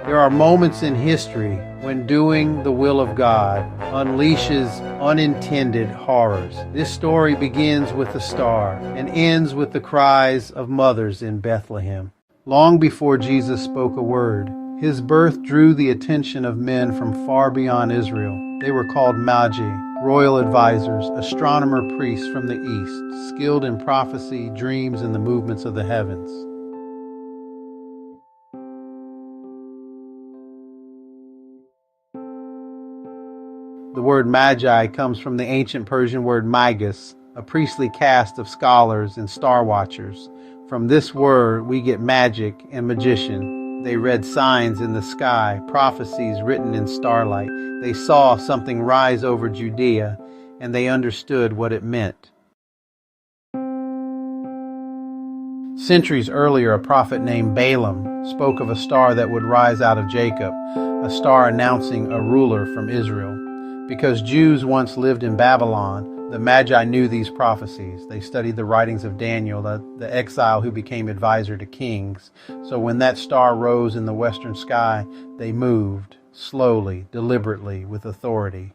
There are moments in history when doing the will of God unleashes unintended horrors. This story begins with a star and ends with the cries of mothers in Bethlehem. Long before Jesus spoke a word, his birth drew the attention of men from far beyond Israel. They were called Magi, royal advisors, astronomer priests from the east, skilled in prophecy, dreams, and the movements of the heavens. The word Magi comes from the ancient Persian word magus, a priestly caste of scholars and star watchers. From this word, we get magic and magician. They read signs in the sky, prophecies written in starlight. They saw something rise over Judea, and they understood what it meant. Centuries earlier, a prophet named Balaam spoke of a star that would rise out of Jacob, a star announcing a ruler from Israel. Because Jews once lived in Babylon, the Magi knew these prophecies. They studied the writings of Daniel, the exile who became advisor to kings. So when that star rose in the western sky, they moved, slowly, deliberately, with authority.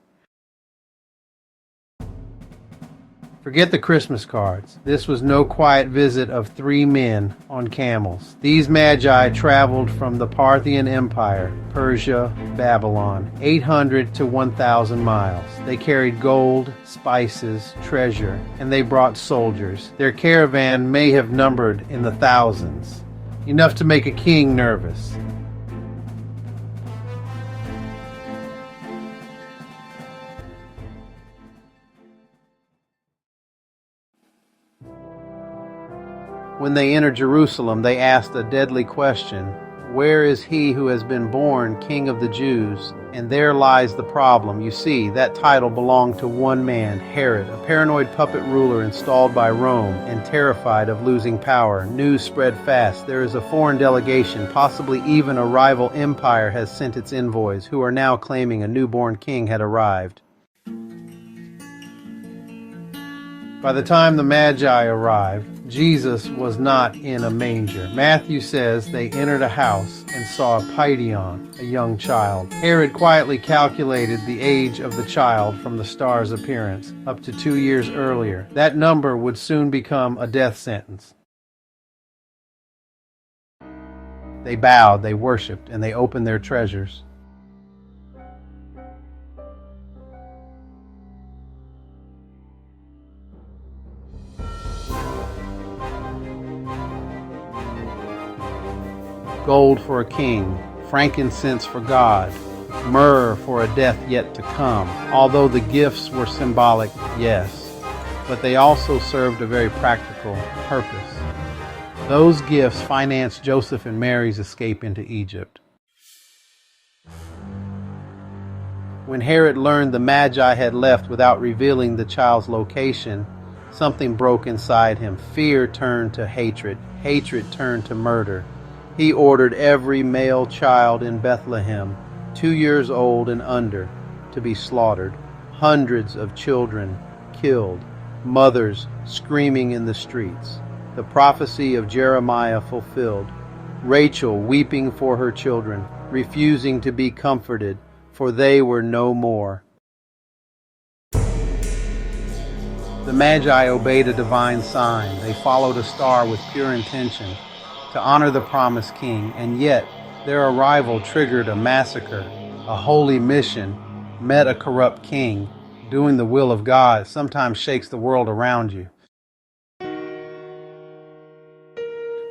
Forget the Christmas cards. This was no quiet visit of three men on camels. These Magi traveled from the Parthian Empire, Persia, Babylon, 800 to 1,000 miles. They carried gold, spices, treasure, and they brought soldiers. Their caravan may have numbered in the thousands, enough to make a king nervous. When they entered Jerusalem, they asked a deadly question: "Where is he who has been born King of the Jews?" And there lies the problem. You see, that title belonged to one man, Herod, a paranoid puppet ruler installed by Rome and terrified of losing power. News spread fast. There is a foreign delegation, possibly even a rival empire, has sent its envoys, who are now claiming a newborn king had arrived. By the time the Magi arrived, Jesus was not in a manger. Matthew says they entered a house and saw a Paidion, a young child. Herod quietly calculated the age of the child from the star's appearance, up to 2 years earlier. That number would soon become a death sentence. They bowed, they worshipped, and they opened their treasures. Gold for a king, frankincense for God, myrrh for a death yet to come. Although the gifts were symbolic, yes, but they also served a very practical purpose. Those gifts financed Joseph and Mary's escape into Egypt. When Herod learned the Magi had left without revealing the child's location, something broke inside him. Fear turned to hatred. Hatred turned to murder. He ordered every male child in Bethlehem, 2 years old and under, to be slaughtered. Hundreds of children killed, mothers screaming in the streets. The prophecy of Jeremiah fulfilled. Rachel weeping for her children, refusing to be comforted, for they were no more. The Magi obeyed a divine sign. They followed a star with pure intention to honor the promised king, and yet their arrival triggered a massacre. A holy mission met a corrupt king. Doing the will of God sometimes shakes the world around you.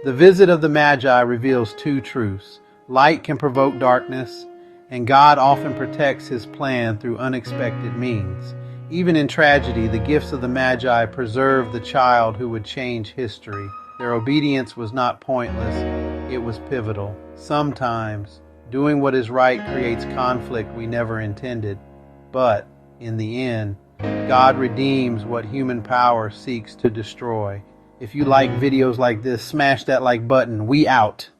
The visit of the Magi reveals two truths. Light can provoke darkness, and God often protects his plan through unexpected means. Even in tragedy, the gifts of the Magi preserved the child who would change history. Their obedience was not pointless, it was pivotal. Sometimes, doing what is right creates conflict we never intended. But, in the end, God redeems what human power seeks to destroy. If you like videos like this, smash that like button. We out.